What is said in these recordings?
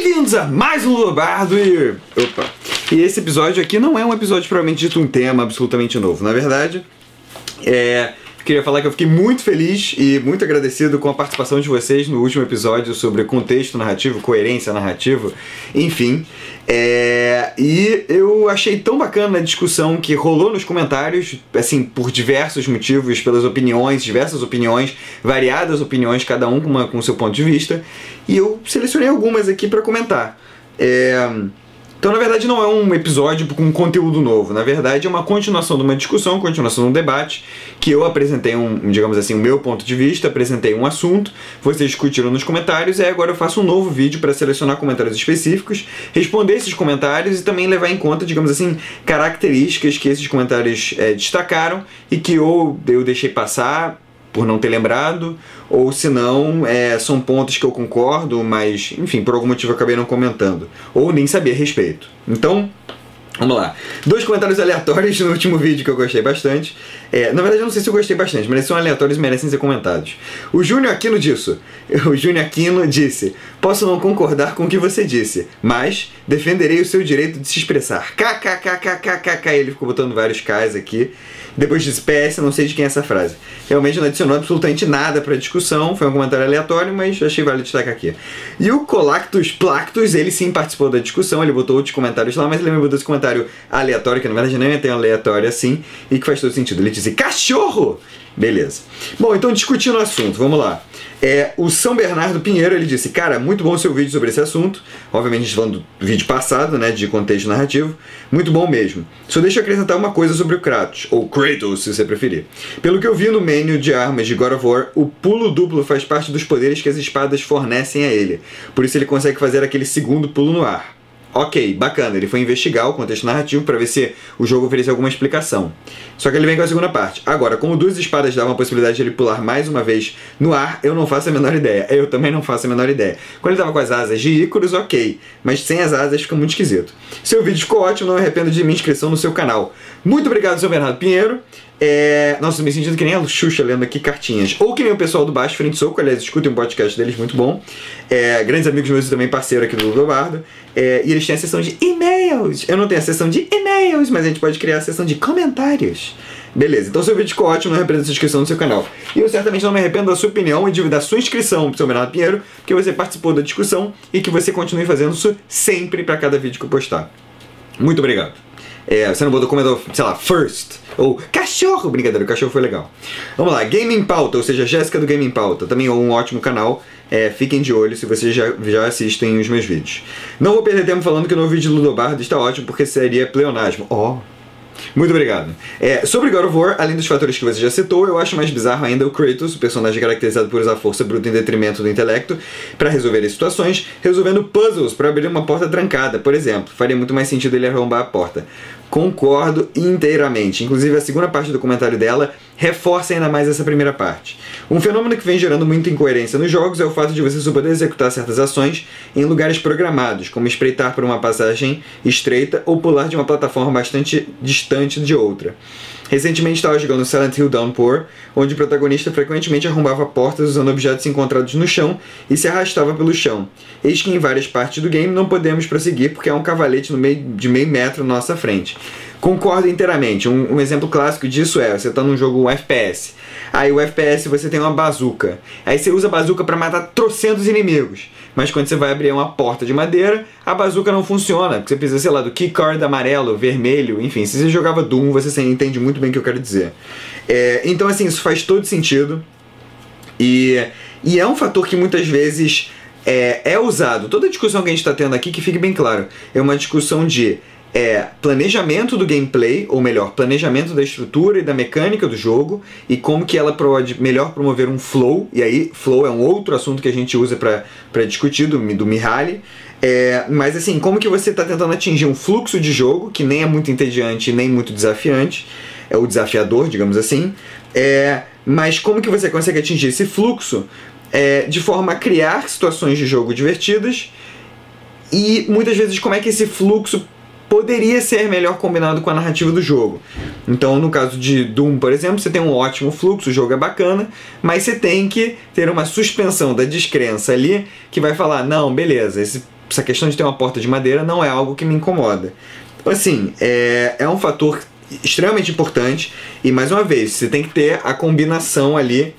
Bem-vindos a mais um Ludobardo e esse episódio aqui não é um episódio propriamente dito um tema absolutamente novo. Na verdade, queria falar que eu fiquei muito feliz e muito agradecido com a participação de vocês no último episódio sobre contexto narrativo, coerência narrativa, enfim. E eu achei tão bacana a discussão que rolou nos comentários, assim, por diversos motivos, pelas opiniões, diversas opiniões, variadas opiniões, cada um com o seu ponto de vista, e eu selecionei algumas aqui para comentar. Então, na verdade, não é um episódio com conteúdo novo. Na verdade, é uma continuação de uma discussão, continuação de um debate, que eu apresentei digamos assim, o meu ponto de vista, apresentei um assunto, vocês discutiram nos comentários, e agora eu faço um novo vídeo para selecionar comentários específicos, responder esses comentários e também levar em conta, digamos assim, características que esses comentários destacaram e que ou eu deixei passar por não ter lembrado, ou se não, são pontos que eu concordo, mas, enfim, por algum motivo eu acabei não comentando, ou nem sabia a respeito. Então, vamos lá. 2 comentários aleatórios no último vídeo que eu gostei bastante. Na verdade, eu não sei se eu gostei bastante, mas eles são aleatórios e merecem ser comentados. O Júnior Aquino disse: posso não concordar com o que você disse, mas defenderei o seu direito de se expressar. KKKKKKK. Ele ficou botando vários Ks aqui. Depois disse: PS, não sei de quem é essa frase. Realmente não adicionou absolutamente nada para a discussão, foi um comentário aleatório, mas achei válido destacar aqui. E o Colactus Plactus, ele sim participou da discussão, ele botou outros comentários lá, mas ele me botou esse comentário aleatório, que na verdade nem é tão aleatório assim, e que faz todo sentido. Ele disse: cachorro! Beleza. Bom, então discutindo o assunto, vamos lá. O São Bernardo Pinheiro, ele disse: cara, muito bom o seu vídeo sobre esse assunto. Obviamente a gente falando do vídeo passado, né, de contexto narrativo. Muito bom mesmo. Só deixa eu acrescentar uma coisa sobre o Kratos, ou Kratos, se você preferir. Pelo que eu vi no menu de armas de God of War, o pulo duplo faz parte dos poderes que as espadas fornecem a ele. Por isso ele consegue fazer aquele segundo pulo no ar. Ok, bacana, ele foi investigar o contexto narrativo para ver se o jogo oferecia alguma explicação. Só que ele vem com a segunda parte. Agora, como 2 espadas davam a possibilidade de ele pular mais uma vez no ar, eu não faço a menor ideia. Eu também não faço a menor ideia. Quando ele tava com as asas de Ícaros, ok, mas sem as asas fica muito esquisito. Seu vídeo ficou ótimo, não me arrependo de minha inscrição no seu canal. Muito obrigado, seu Bernardo Pinheiro. Nossa, eu me sentindo que nem a Xuxa lendo aqui cartinhas. Ou que nem o pessoal do Baixo Frente Soco, aliás, escutem um podcast deles muito bom. Grandes amigos meus e também parceiro aqui do Ludobardo. E eles têm a seção de e-mails. Eu não tenho a seção de e-mails, mas a gente pode criar a seção de comentários. Beleza, então seu vídeo ficou ótimo, não me arrependo da sua inscrição no seu canal. E eu certamente não me arrependo da sua opinião e da sua inscrição pro seu Bernardo Pinheiro, porque você participou da discussão e que você continue fazendo isso sempre para cada vídeo que eu postar. Muito obrigado. Você não botou comentário, sei lá, first, ou cachorro, brincadeira, o cachorro foi legal. Vamos lá, Game em Pauta, ou seja, Jéssica do Game em Pauta, também é um ótimo canal, fiquem de olho se vocês já assistem os meus vídeos. Não vou perder tempo falando que o novo vídeo do Ludobardo está ótimo, porque seria pleonasmo. Muito obrigado. Sobre God of War, além dos fatores que você já citou, eu acho mais bizarro ainda o Kratos, o personagem caracterizado por usar força bruta em detrimento do intelecto para resolver as situações, resolvendo puzzles para abrir uma porta trancada, por exemplo. Faria muito mais sentido ele arrombar a porta. Concordo inteiramente. Inclusive a segunda parte do comentário dela reforça ainda mais essa primeira parte. Um fenômeno que vem gerando muita incoerência nos jogos é o fato de você só poder executar certas ações em lugares programados, como espreitar por uma passagem estreita ou pular de uma plataforma bastante distante de outra. Recentemente estava jogando Silent Hill Downpour, onde o protagonista frequentemente arrombava portas usando objetos encontrados no chão e se arrastava pelo chão. Eis que em várias partes do game não podemos prosseguir porque há um cavalete de meio metro na nossa frente. Concordo inteiramente. Um exemplo clássico disso você está num jogo FPS. Aí o FPS você tem uma bazuca. Aí você usa a bazuca para matar trocentos inimigos. Mas quando você vai abrir uma porta de madeira, a bazuca não funciona. Porque você precisa, sei lá, do keycard amarelo, vermelho, enfim. Se você jogava Doom, você entende muito bem o que eu quero dizer. Então, assim, isso faz todo sentido. E é um fator que muitas vezes é usado. Toda a discussão que a gente está tendo aqui, que fique bem claro, é uma discussão de planejamento do gameplay, ou melhor, planejamento da estrutura e da mecânica do jogo, e como que ela pode melhor promover um flow, e aí flow é um outro assunto que a gente usa para discutir do Mihaly. Mas assim, como que você está tentando atingir um fluxo de jogo que nem é muito entediante nem muito desafiante, é o desafiador, digamos assim, mas como que você consegue atingir esse fluxo de forma a criar situações de jogo divertidas, e muitas vezes como é que esse fluxo poderia ser melhor combinado com a narrativa do jogo. Então, no caso de Doom, por exemplo, você tem um ótimo fluxo, o jogo é bacana, mas você tem que ter uma suspensão da descrença ali, que vai falar, não, beleza, essa questão de ter uma porta de madeira não é algo que me incomoda. Então, assim, é um fator extremamente importante e, mais uma vez, você tem que ter a combinação ali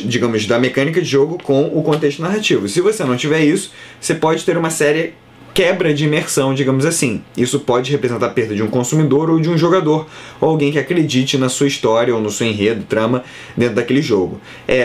digamos, da mecânica de jogo com o contexto narrativo. Se você não tiver isso, você pode ter uma séria quebra de imersão, digamos assim. Isso pode representar a perda de um consumidor ou de um jogador, ou alguém que acredite na sua história ou no seu enredo, trama, dentro daquele jogo.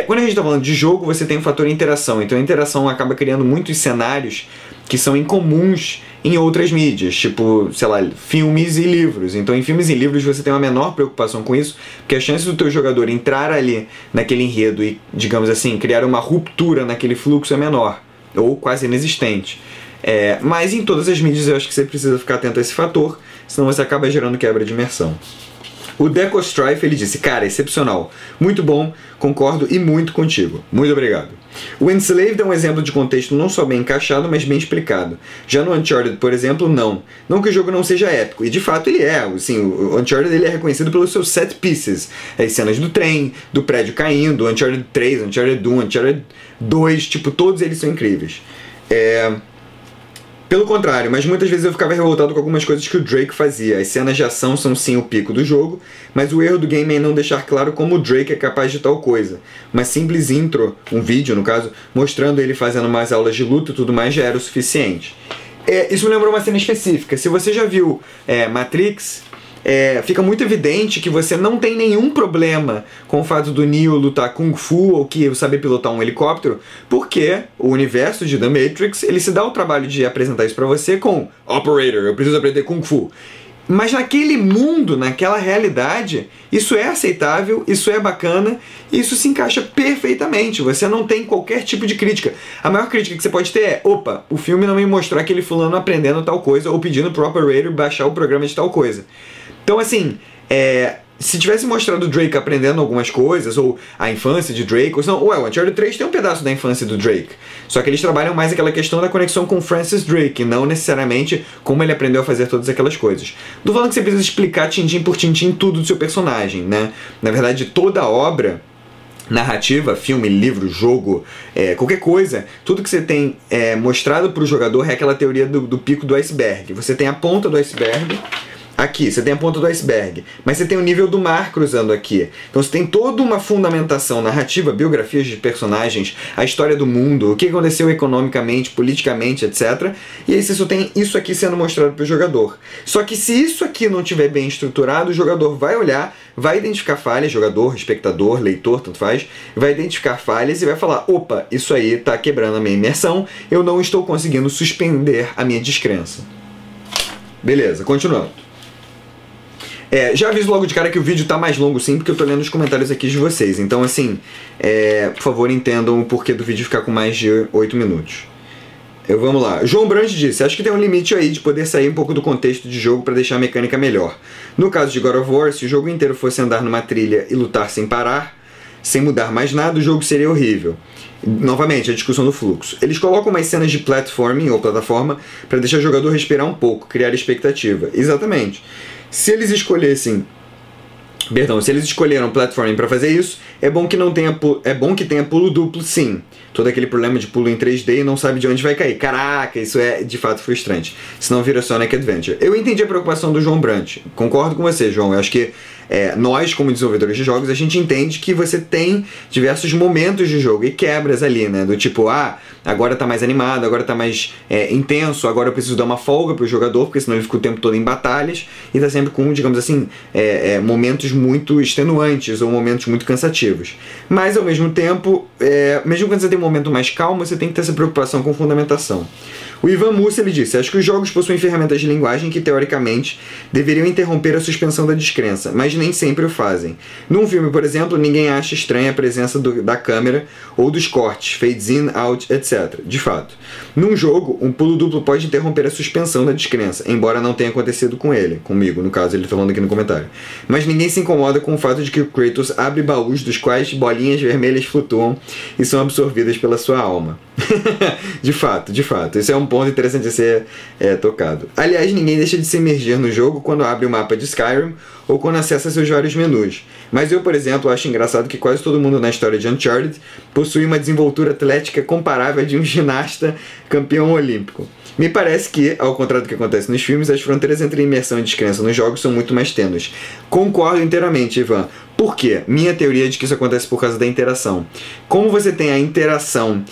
Quando a gente está falando de jogo, você tem um fator interação, então a interação acaba criando muitos cenários que são incomuns em outras mídias, tipo, sei lá, filmes e livros. Então, em filmes e livros você tem uma menor preocupação com isso, porque a chance do teu jogador entrar ali naquele enredo e, digamos assim, criar uma ruptura naquele fluxo é menor, ou quase inexistente. Mas em todas as mídias eu acho que você precisa ficar atento a esse fator, senão você acaba gerando quebra de imersão. O Deco Strife, ele disse, cara, excepcional, muito bom, concordo e muito contigo. Muito obrigado. O Enslaved é um exemplo de contexto não só bem encaixado, mas bem explicado. Já no Uncharted, por exemplo, não. Não que o jogo não seja épico, e de fato ele é. Assim, o Uncharted ele é reconhecido pelos seus set pieces. As cenas do trem, do prédio caindo, Uncharted 3, Uncharted 1, Uncharted 2, tipo, todos eles são incríveis. Pelo contrário, mas muitas vezes eu ficava revoltado com algumas coisas que o Drake fazia. As cenas de ação são sim o pico do jogo, mas o erro do game é não deixar claro como o Drake é capaz de tal coisa. Uma simples intro, um vídeo no caso, mostrando ele fazendo mais aulas de luta e tudo mais já era o suficiente. Isso me lembrou uma cena específica. Se você já viu Matrix, fica muito evidente que você não tem nenhum problema com o fato do Neo lutar Kung Fu ou que saber pilotar um helicóptero, porque o universo de The Matrix, ele se dá o trabalho de apresentar isso pra você com Operator, eu preciso aprender Kung Fu. Mas naquele mundo, naquela realidade, isso é aceitável, isso é bacana, isso se encaixa perfeitamente. Você não tem qualquer tipo de crítica. A maior crítica que você pode ter é, opa, o filme não me mostrou aquele fulano aprendendo tal coisa ou pedindo pro operator baixar o programa de tal coisa. Então, assim, se tivesse mostrado o Drake aprendendo algumas coisas, ou a infância de Drake, ou não, o Uncharted 3 tem um pedaço da infância do Drake. Só que eles trabalham mais aquela questão da conexão com Francis Drake, não necessariamente como ele aprendeu a fazer todas aquelas coisas. Não tô falando que você precisa explicar tintim por tintim tudo do seu personagem, né? Na verdade, toda a obra narrativa, filme, livro, jogo, qualquer coisa, tudo que você tem mostrado pro jogador é aquela teoria do pico do iceberg. Você tem a ponta do iceberg. Aqui, você tem a ponta do iceberg, mas você tem o nível do mar cruzando aqui. Então você tem toda uma fundamentação narrativa, biografias de personagens, a história do mundo, o que aconteceu economicamente, politicamente, etc. E aí você só tem isso aqui sendo mostrado para o jogador. Só que se isso aqui não estiver bem estruturado, o jogador vai olhar, vai identificar falhas, jogador, espectador, leitor, tanto faz, vai identificar falhas e vai falar, opa, isso aí está quebrando a minha imersão, eu não estou conseguindo suspender a minha descrença. Beleza, continuando. Já aviso logo de cara que o vídeo tá mais longo sim, porque eu tô lendo os comentários aqui de vocês. Então, assim, por favor entendam o porquê do vídeo ficar com mais de 8 minutos. Vamos lá. João Brandt disse, acho que tem um limite aí de poder sair um pouco do contexto de jogo para deixar a mecânica melhor. No caso de God of War, se o jogo inteiro fosse andar numa trilha e lutar sem parar, sem mudar mais nada, o jogo seria horrível. Novamente, a discussão do fluxo. Eles colocam umas cenas de platforming ou plataforma para deixar o jogador respirar um pouco, criar expectativa. Exatamente. Se eles escolhessem... Perdão, se eles escolheram platforming para fazer isso, é bom que tenha pulo duplo, sim. Todo aquele problema de pulo em 3D e não sabe de onde vai cair. Caraca, isso é de fato frustrante. Senão vira Sonic Adventure. Eu entendi a preocupação do João Brandt. Concordo com você, João. Eu acho que nós, como desenvolvedores de jogos, a gente entende que você tem diversos momentos de jogo e quebras ali, né? Do tipo, agora tá mais animado, agora tá mais intenso, agora eu preciso dar uma folga pro jogador, porque senão ele fica o tempo todo em batalhas e tá sempre com, digamos assim, momentos muito extenuantes ou momentos muito cansativos. Mas, ao mesmo tempo, mesmo quando você tem um momento mais calmo, você tem que ter essa preocupação com fundamentação. O Ivan Mussa, ele disse, acho que os jogos possuem ferramentas de linguagem que, teoricamente, deveriam interromper a suspensão da descrença, mas nem sempre o fazem. Num filme, por exemplo, ninguém acha estranha a presença da câmera ou dos cortes, fades in, out, etc. De fato. Num jogo, um pulo duplo pode interromper a suspensão da descrença, embora não tenha acontecido com ele, comigo, no caso, ele tá falando aqui no comentário. Mas ninguém se incomoda com o fato de que o Kratos abre baús dos quais bolinhas vermelhas flutuam e são absorvidas pela sua alma. De fato, isso é um ponto ponto interessante a ser tocado. Aliás, ninguém deixa de se imergir no jogo quando abre o mapa de Skyrim ou quando acessa seus vários menus. Mas eu, por exemplo, acho engraçado que quase todo mundo na história de Uncharted possui uma desenvoltura atlética comparável à de um ginasta campeão olímpico. Me parece que, ao contrário do que acontece nos filmes, as fronteiras entre imersão e descrença nos jogos são muito mais tênues. Concordo inteiramente, Ivan. Por quê? Minha teoria é de que isso acontece por causa da interação. Como você tem a interação,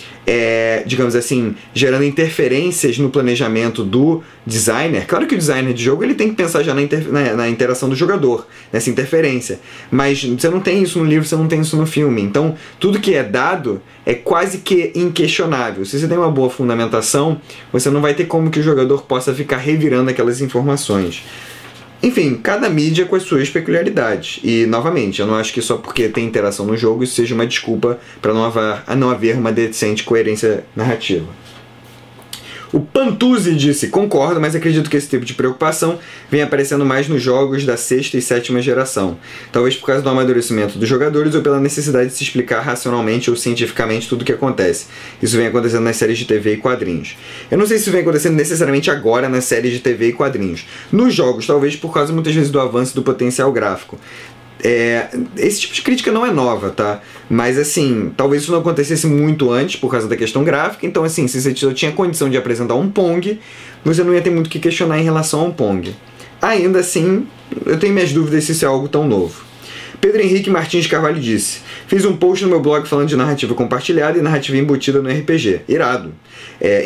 digamos assim, gerando interferências no planejamento do designer, claro que o designer de jogo ele tem que pensar já na interação do jogador, nessa interferência. Mas você não tem isso no livro, você não tem isso no filme. Então, tudo que é dado é quase que inquestionável. Se você tem uma boa fundamentação, você não vai ter como que o jogador possa ficar revirando aquelas informações. Enfim, cada mídia com as suas peculiaridades. E, novamente, eu não acho que só porque tem interação no jogo isso seja uma desculpa para não haver uma decente coerência narrativa. O Pantuzzi disse, concordo, mas acredito que esse tipo de preocupação vem aparecendo mais nos jogos da 6ª e 7ª geração. Talvez por causa do amadurecimento dos jogadores ou pela necessidade de se explicar racionalmente ou cientificamente tudo o que acontece. Isso vem acontecendo nas séries de TV e quadrinhos. Eu não sei se isso vem acontecendo necessariamente agora nas séries de TV e quadrinhos. Nos jogos, talvez por causa muitas vezes do avanço do potencial gráfico. Esse tipo de crítica não é nova, tá? Mas assim, talvez isso não acontecesse muito antes por causa da questão gráfica. Então assim, se você tinha condição de apresentar um Pong, você não ia ter muito o que questionar em relação a um Pong. Ainda assim, eu tenho minhas dúvidas se isso é algo tão novo. Pedro Henrique Martins Carvalho disse, fiz um post no meu blog falando de narrativa compartilhada e narrativa embutida no RPG. Irado.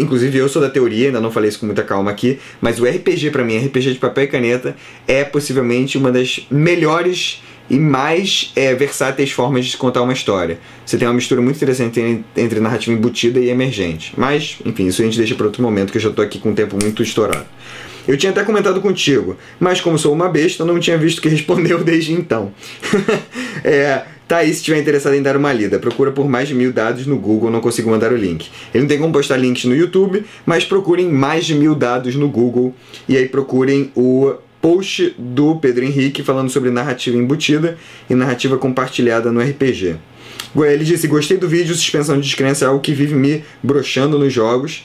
Inclusive eu sou da teoria, ainda não falei isso com muita calma aqui, mas o RPG pra mim, RPG de papel e caneta, é possivelmente uma das melhores e mais versáteis formas de contar uma história. Você tem uma mistura muito interessante entre narrativa embutida e emergente. Mas, enfim, isso a gente deixa para outro momento, que eu já estou aqui com o tempo muito estourado. Eu tinha até comentado contigo, mas como sou uma besta, não tinha visto que respondeu desde então. Tá aí, se estiver interessado em dar uma lida. Procura por mais de 1000 dados no Google, não consigo mandar o link. Ele não tem como postar links no YouTube, mas procurem mais de 1000 dados no Google e aí procurem o post do Pedro Henrique falando sobre narrativa embutida e narrativa compartilhada no RPG. Ele disse, gostei do vídeo, suspensão de descrença é algo que vive me broxando nos jogos.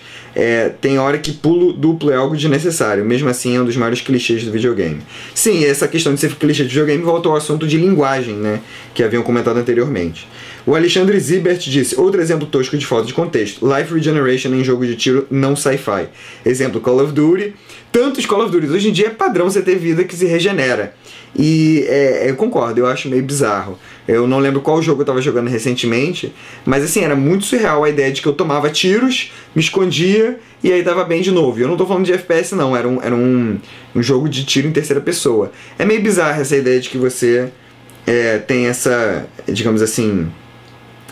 Tem hora que pulo duplo é algo desnecessário, mesmo assim é um dos maiores clichês do videogame. Sim, essa questão de ser clichê de videogame volta ao assunto de linguagem, né, que haviam comentado anteriormente. O Alexandre Zibert disse, outro exemplo tosco de falta de contexto, Life Regeneration em jogo de tiro não sci-fi. Exemplo, Call of Duty. Tantos Call of Duty, hoje em dia é padrão você ter vida que se regenera. E eu concordo, eu acho meio bizarro. Eu não lembro qual jogo eu estava jogando recentemente, mas assim, era muito surreal a ideia de que eu tomava tiros, me escondia e aí dava bem de novo. E eu não tô falando de FPS não, era um jogo de tiro em terceira pessoa. É meio bizarro essa ideia de que você tem essa, digamos assim,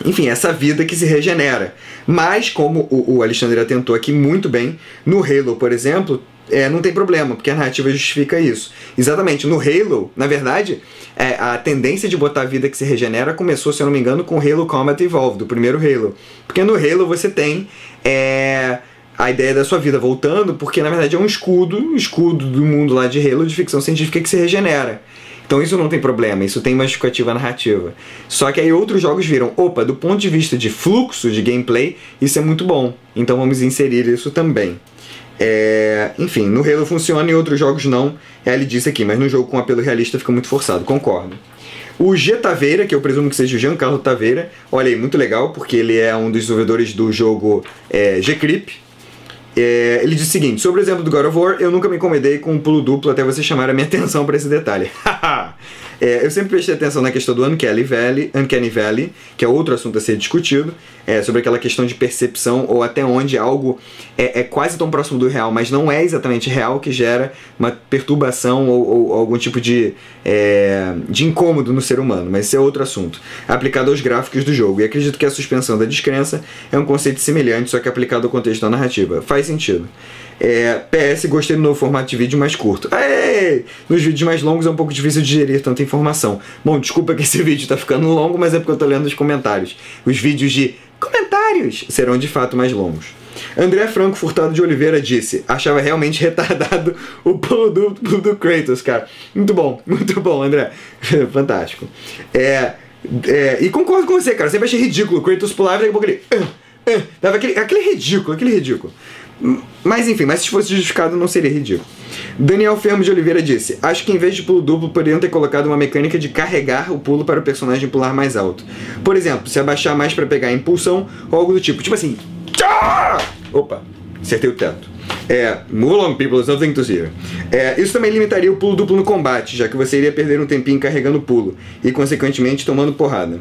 enfim, essa vida que se regenera. Mas, como o Alexandre atentou aqui muito bem, no Halo, por exemplo, não tem problema, porque a narrativa justifica isso. Exatamente, no Halo, na verdade, a tendência de botar a vida que se regenera começou, se eu não me engano, com o Halo Combat Evolved, do primeiro Halo. Porque no Halo você tem a ideia da sua vida voltando, porque na verdade é um escudo do mundo lá de Halo, de ficção científica, que se regenera. Então isso não tem problema, isso tem uma justificativa narrativa. Só que aí outros jogos viram, opa, do ponto de vista de fluxo de gameplay, isso é muito bom. Então vamos inserir isso também. Enfim, no Halo funciona e em outros jogos não. Ele disse aqui, mas no jogo com apelo realista fica muito forçado, concordo. O G Taveira, que eu presumo que seja o Giancarlo Taveira, olha aí, muito legal, porque ele é um dos desenvolvedores do jogo G-Creep. Ele diz o seguinte, sobre o exemplo do God of War, eu nunca me incomodei com um pulo duplo até você chamar a minha atenção para esse detalhe. Eu sempre prestei atenção na questão do Uncanny Valley, que é outro assunto a ser discutido, sobre aquela questão de percepção ou até onde algo é quase tão próximo do real, mas não é exatamente real, que gera uma perturbação ou algum tipo de incômodo no ser humano, mas esse é outro assunto, aplicado aos gráficos do jogo. E acredito que a suspensão da descrença é um conceito semelhante, só que aplicado ao contexto da narrativa. Faz sentido. PS, gostei do novo formato de vídeo mais curto. Nos vídeos mais longos é um pouco difícil de digerir tanta informação. Bom, desculpa que esse vídeo tá ficando longo, mas é porque eu tô lendo os comentários. Os vídeos de comentários serão de fato mais longos. André Franco Furtado de Oliveira disse, achava realmente retardado o pulo duplo do Kratos, cara. Muito bom, André. Fantástico. E concordo com você, cara. Sempre achei ridículo. O Kratos pulava e daqui a pouco ele... dava aquele ridículo. Mas enfim, mas se fosse justificado não seria ridículo. Daniel Fermo de Oliveira disse: acho que em vez de pulo duplo poderiam ter colocado uma mecânica de carregar o pulo para o personagem pular mais alto. Por exemplo, se abaixar mais para pegar a impulsão ou algo do tipo. Tipo assim... Tchá! Opa, acertei o teto. Move along people, there's nothing to see here. Isso também limitaria o pulo duplo no combate, já que você iria perder um tempinho carregando o pulo e consequentemente tomando porrada.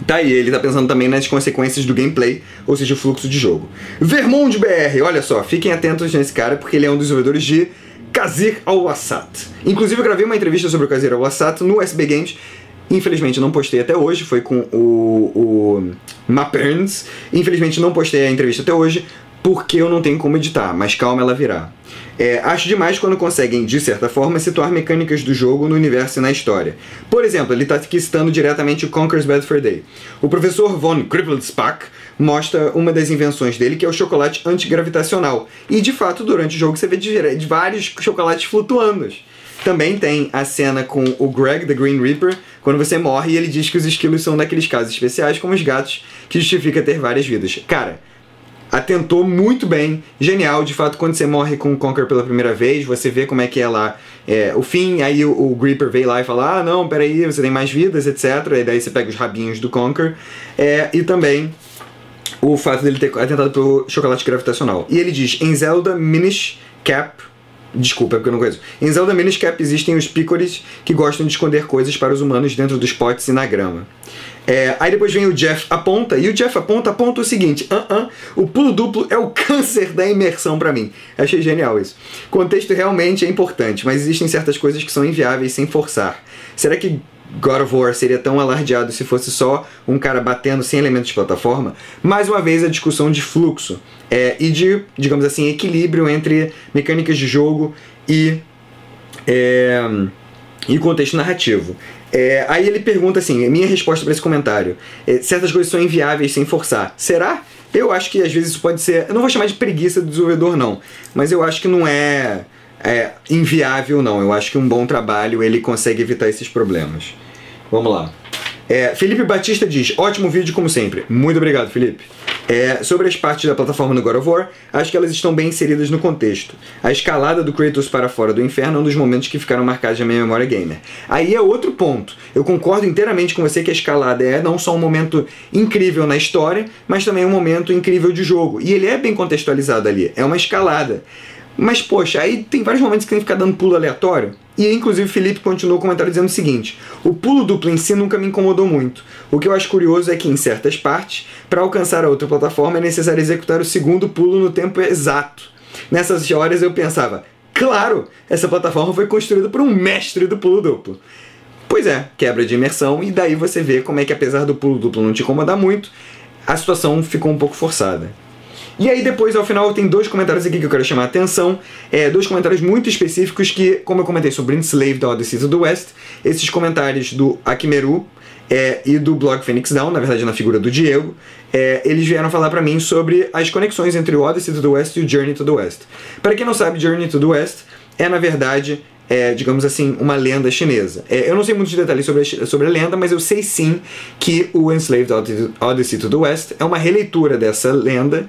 Tá aí, ele tá pensando também nas consequências do gameplay, ou seja, o fluxo de jogo. Vermont BR, olha só, fiquem atentos nesse cara, porque ele é um dos desenvolvedores de Qasir Al-Wassat. Inclusive eu gravei uma entrevista sobre o Qasir Al-Wassat no SB Games. Infelizmente não postei até hoje, foi com o Maperns. Infelizmente não postei a entrevista até hoje, porque eu não tenho como editar, mas calma, ela virá. Acho demais quando conseguem, de certa forma, situar mecânicas do jogo no universo e na história. Por exemplo, ele está aqui citando diretamente o Conker's Bad Fur Day. O professor von Krippelsbach mostra uma das invenções dele, que é o chocolate antigravitacional. E, de fato, durante o jogo você vê de vários chocolates flutuando. Também tem a cena com o Greg, the Green Reaper, quando você morre e ele diz que os esquilos são daqueles casos especiais, como os gatos, que justifica ter várias vidas. Cara, atentou muito bem, genial. De fato, quando você morre com o Conker pela primeira vez, você vê como é que é lá o fim, aí o Reaper veio lá e fala: ah, não, peraí, você tem mais vidas, etc. E daí você pega os rabinhos do Conker. E também o fato dele ter atentado pelo chocolate gravitacional. E ele diz: em Zelda Minish Cap... Desculpa, é porque eu não conheço. Em Zelda Minish Cap existem os pícoris que gostam de esconder coisas para os humanos dentro dos potes e na grama. Aí depois vem o Jeff aponta, e o Jeff aponta o seguinte: o pulo duplo é o câncer da imersão pra mim. Achei genial isso. Contexto realmente é importante, mas existem certas coisas que são inviáveis sem forçar. Será que God of War seria tão alardeado se fosse só um cara batendo sem elementos de plataforma? Mais uma vez a discussão de fluxo e de, digamos assim, equilíbrio entre mecânicas de jogo e contexto narrativo. Aí ele pergunta assim, minha resposta para esse comentário: certas coisas são inviáveis sem forçar. Será? Eu acho que às vezes isso pode ser... Eu não vou chamar de preguiça do desenvolvedor não, mas eu acho que não é inviável não. Eu acho que um bom trabalho ele consegue evitar esses problemas. Vamos lá. Felipe Batista diz: ótimo vídeo como sempre. Muito obrigado, Felipe. Sobre as partes da plataforma no God of War, acho que elas estão bem inseridas no contexto. A escalada do Kratos para fora do inferno é um dos momentos que ficaram marcados na minha memória gamer. Aí é outro ponto. Eu concordo inteiramente com você que a escalada é não só um momento incrível na história, mas também um momento incrível de jogo. E ele é bem contextualizado ali. É uma escalada. Mas, poxa, aí tem vários momentos que tem que ficar dando pulo aleatório. E, inclusive, Felipe continuou o comentário dizendo o seguinte: o pulo duplo em si nunca me incomodou muito. O que eu acho curioso é que, em certas partes, para alcançar a outra plataforma é necessário executar o segundo pulo no tempo exato. Nessas horas eu pensava: claro, essa plataforma foi construída por um mestre do pulo duplo. Pois é, quebra de imersão, e daí você vê como é que, apesar do pulo duplo não te incomodar muito, a situação ficou um pouco forçada. E aí depois, ao final, tem dois comentários aqui que eu quero chamar a atenção. Dois comentários muito específicos que, como eu comentei sobre Enslaved Odyssey to the West, esses comentários do Akimeru e do blog Phoenix Down, na verdade na figura do Diego, eles vieram falar pra mim sobre as conexões entre o Odyssey to the West e o Journey to the West. Para quem não sabe, Journey to the West na verdade... digamos assim, uma lenda chinesa. Eu não sei muitos detalhes sobre a lenda, mas eu sei sim que o Enslaved Odyssey to the West é uma releitura dessa lenda,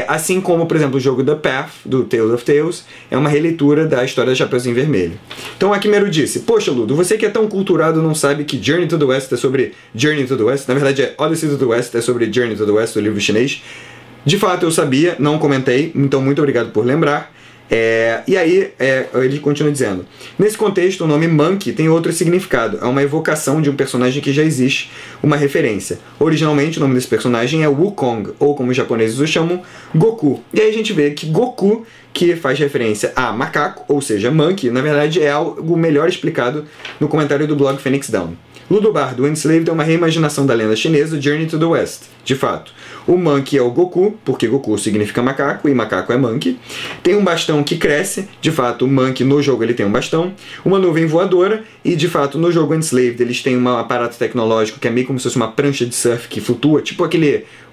assim como, por exemplo, o jogo The Path, do Tale of Tales, é uma releitura da história da Chapeuzinho Vermelho. Então a Akimeru disse: poxa, Ludo, você que é tão culturado não sabe que Journey to the West é sobre Journey to the West? Na verdade Odyssey to the West é sobre Journey to the West, do livro chinês. De fato eu sabia, não comentei, então muito obrigado por lembrar. E aí ele continua dizendo: nesse contexto o nome Monkey tem outro significado. É uma evocação de um personagem que já existe, uma referência. Originalmente o nome desse personagem é Wukong, ou como os japoneses o chamam, Goku. E aí a gente vê que Goku, que faz referência a macaco, ou seja, Monkey, na verdade é algo melhor explicado no comentário do blog Phoenix Down. Ludobar, do Enslaved, é uma reimaginação da lenda chinesa Journey to the West. De fato, o Monkey é o Goku, porque Goku significa macaco e macaco é Monkey. Tem um bastão que cresce, de fato o Monkey no jogo ele tem um bastão. Uma nuvem voadora, e de fato no jogo Enslaved eles têm um aparato tecnológico que é meio como se fosse uma prancha de surf que flutua, tipo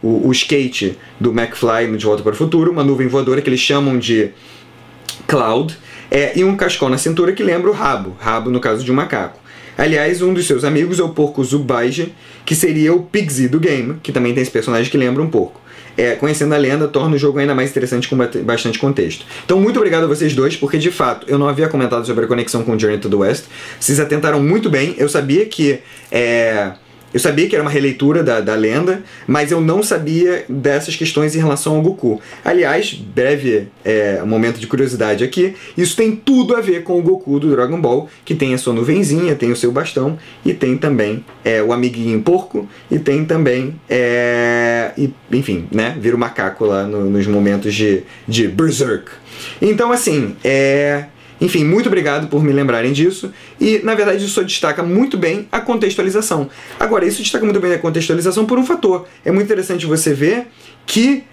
o skate do McFly no De Volta para o Futuro, uma nuvem voadora que eles chamam de Cloud, e um cascol na cintura que lembra o rabo no caso de um macaco. Aliás, um dos seus amigos é o porco Zubaija, que seria o Pigsy do game, que também tem esse personagem que lembra um porco. Conhecendo a lenda, torna o jogo ainda mais interessante com bastante contexto. Então, muito obrigado a vocês dois, porque de fato eu não havia comentado sobre a conexão com Journey to the West. Vocês atentaram muito bem. Eu sabia que era uma releitura da lenda, mas eu não sabia dessas questões em relação ao Goku. Aliás, breve momento de curiosidade aqui, isso tem tudo a ver com o Goku do Dragon Ball, que tem a sua nuvenzinha, tem o seu bastão, e tem também o amiguinho porco, e tem também, enfim, né, vira o macaco lá nos momentos de Berserk. Então, assim, enfim, muito obrigado por me lembrarem disso. E, na verdade, isso destaca muito bem a contextualização. Agora, isso destaca muito bem a contextualização por um fator. É muito interessante você ver que,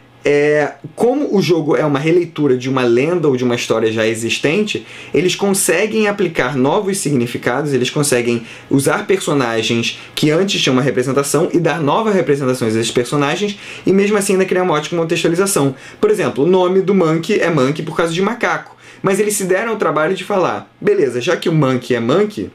como o jogo é uma releitura de uma lenda ou de uma história já existente, eles conseguem aplicar novos significados, eles conseguem usar personagens que antes tinham uma representação e dar novas representações a esses personagens, e mesmo assim ainda criar uma ótima contextualização. Por exemplo, o nome do Monkey é Monkey por causa de macaco. Mas eles se deram o trabalho de falar, beleza, já que o Monkey é Monkey,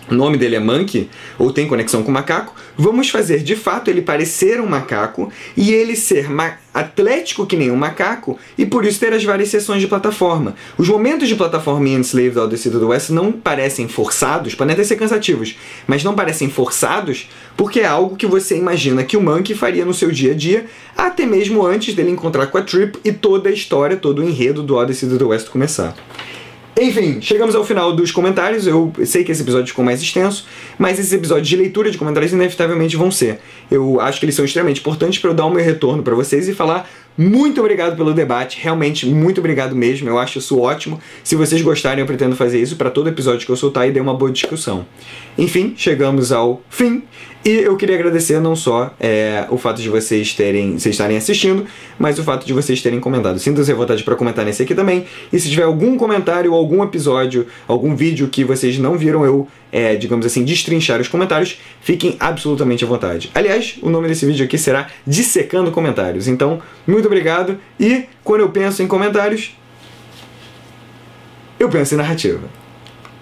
o nome dele é Monkey, ou tem conexão com o macaco, vamos fazer de fato ele parecer um macaco e ele ser atlético que nem um macaco e por isso ter as várias seções de plataforma. Os momentos de plataforma em Enslaved Odyssey to the West não parecem forçados, podem até ser cansativos, mas não parecem forçados porque é algo que você imagina que o Monkey faria no seu dia a dia, até mesmo antes dele encontrar com a Trip e toda a história, todo o enredo do Odyssey to the West começar. Enfim, chegamos ao final dos comentários. Eu sei que esse episódio ficou mais extenso, mas esses episódios de leitura de comentários inevitavelmente vão ser. Eu acho que eles são extremamente importantes para eu dar o meu retorno para vocês e falar muito obrigado pelo debate, realmente muito obrigado mesmo, eu acho isso ótimo. Se vocês gostarem, eu pretendo fazer isso para todo episódio que eu soltar e dar uma boa discussão. Enfim, chegamos ao fim. E eu queria agradecer não só o fato de vocês estarem assistindo, mas o fato de vocês terem comentado. Sintam-se à vontade para comentar nesse aqui também. E se tiver algum comentário ou algum episódio, algum vídeo que vocês não viram eu, digamos assim, destrinchar os comentários, fiquem absolutamente à vontade. Aliás, o nome desse vídeo aqui será Dissecando Comentários. Então, muito obrigado. E quando eu penso em comentários, eu penso em narrativa.